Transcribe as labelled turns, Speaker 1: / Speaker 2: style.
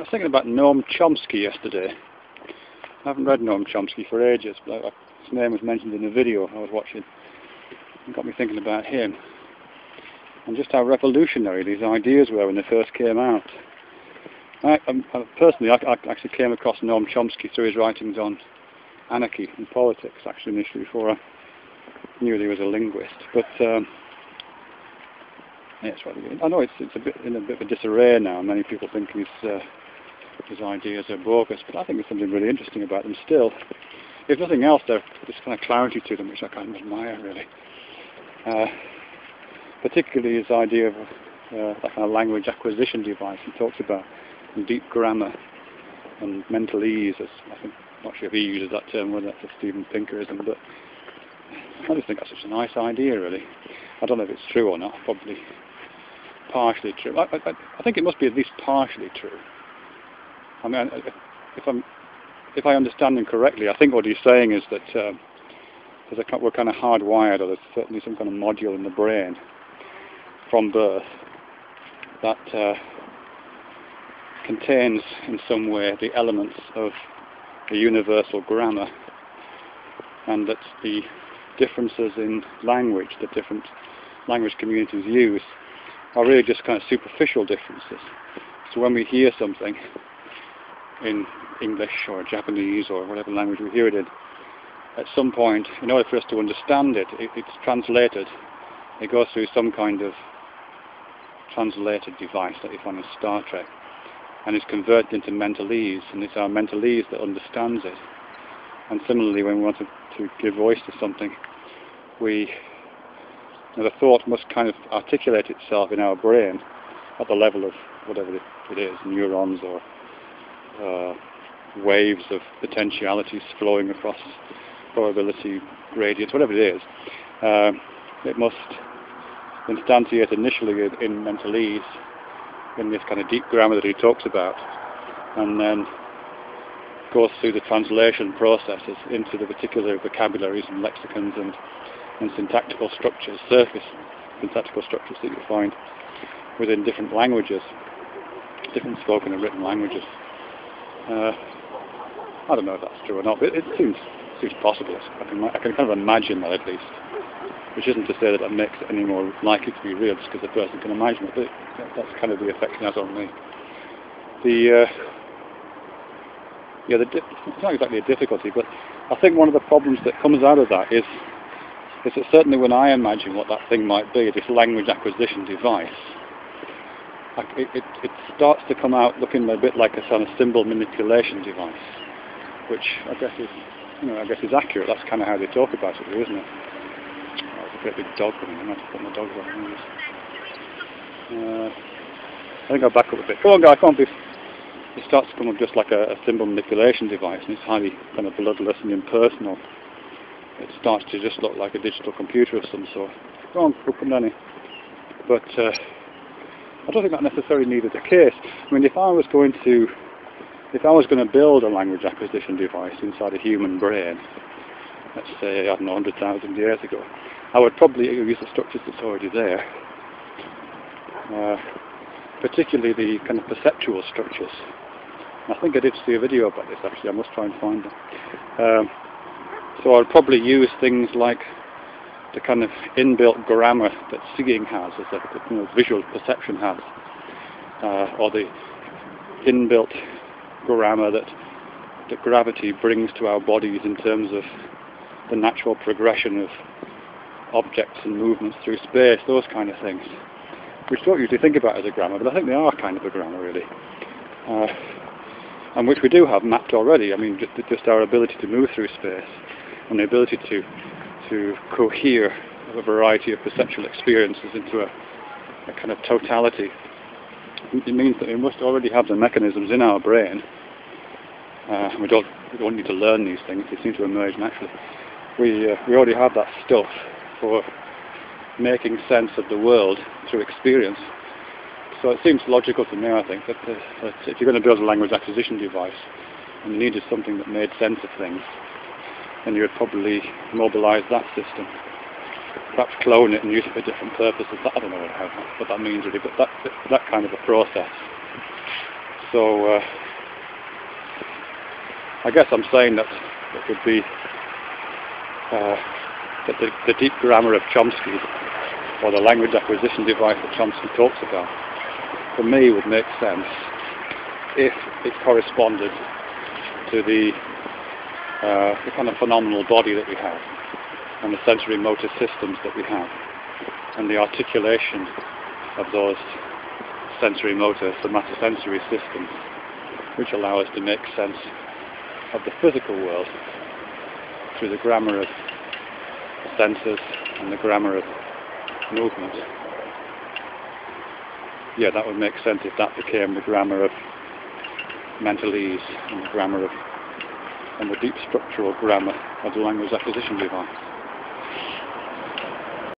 Speaker 1: was thinking about Noam Chomsky yesterday. I haven't read Noam Chomsky for ages, but his name was mentioned in a video I was watching. It got me thinking about him and just how revolutionary these ideas were when they first came out. Personally, I actually came across Noam Chomsky through his writings on anarchy and politics, actually initially, before I knew he was a linguist. But yes, I know it's a bit in a bit of a disarray now. Many people think his ideas are bogus, but I think there's something really interesting about them still. If nothing else, there's kind of clarity to them, which I kind of admire, really. Particularly his idea of that kind of language acquisition device he talks about, and deep grammar and mentalese. I'm not sure if he uses that term, whether that's a Steven Pinkerism, but I just think that's such a nice idea, really. I don't know if it's true or not. Probably partially true. I think it must be at least partially true. I mean, if I understand him correctly, I think what he's saying is that we're kind of hardwired, or there's certainly some kind of module in the brain from birth that contains in some way the elements of the universal grammar, and that the differences in language that different language communities use are really just kind of superficial differences. So when we hear something in English or Japanese or whatever language we hear it in, at some point, in order for us to understand it, it's translated. It goes through some kind of translated device that you find in Star Trek, and is converted into mentalese, and it's our mentalese that understands it. And similarly, when we want to give voice to something, the thought must kind of articulate itself in our brain at the level of whatever it is, neurons or waves of potentialities flowing across probability gradients, whatever it is. It must instantiate initially in mentalese, in this kind of deep grammar that he talks about, and then goes through the translation processes into the particular vocabularies and lexicons and syntactical structures, surface syntactical structures that you find within different languages, different spoken and written languages. I don't know if that's true or not, but it seems possible. I can kind of imagine that, at least. Which isn't to say that makes it any more likely to be real, just because the person can imagine it, but that's kind of the effect it has on me. It's not exactly a difficulty, but I think one of the problems that comes out of that is that certainly when I imagine what that thing might be, this language acquisition device, it starts to come out looking a bit like a kind of symbol manipulation device, which I guess is accurate. That's kind of how they talk about it, isn't it? A great big dog coming in. I have to put my dogs on. I think I'll back up a bit. Come on, guy, come on, please. It starts to come up just like a symbol manipulation device, and it's highly kind of bloodless and impersonal. It starts to just look like a digital computer of some sort. Go on, come down here. But I don't think that necessarily needed the case. I mean, if I was going to build a language acquisition device inside a human brain, let's say, I don't know, 100,000 years ago, I would probably use the structures that's already there, particularly the kind of perceptual structures. I think I did see a video about this, actually. I must try and find it. So I would probably use things like the kind of inbuilt grammar that seeing has, as visual perception has, or the inbuilt grammar that gravity brings to our bodies in terms of the natural progression of objects and movements through space, those kind of things, which don't usually think about as a grammar, but I think they are kind of a grammar, really, and which we do have mapped already. I mean, just our ability to move through space and the ability to cohere a variety of perceptual experiences into a kind of totality. It means that we must already have the mechanisms in our brain. We don't need to learn these things; they seem to emerge naturally. We already have that stuff for making sense of the world through experience. So it seems logical to me, I think, that if you're going to build a language acquisition device and you needed something that made sense of things, then you would probably mobilize that system. Perhaps clone it and use it for different purposes. I don't know what that means really, but that kind of a process So I guess I'm saying that it would be that the deep grammar of Chomsky, or the language acquisition device that Chomsky talks about, for me would make sense if it corresponded to the kind of phenomenal body that we have, and the sensorimotor systems that we have, and the articulation of those sensorimotor, somatosensory systems, which allow us to make sense of the physical world through the grammar of the senses and the grammar of movement. Yeah, that would make sense if that became the grammar of mentalese and the grammar of, and the deep structural grammar of the language acquisition device.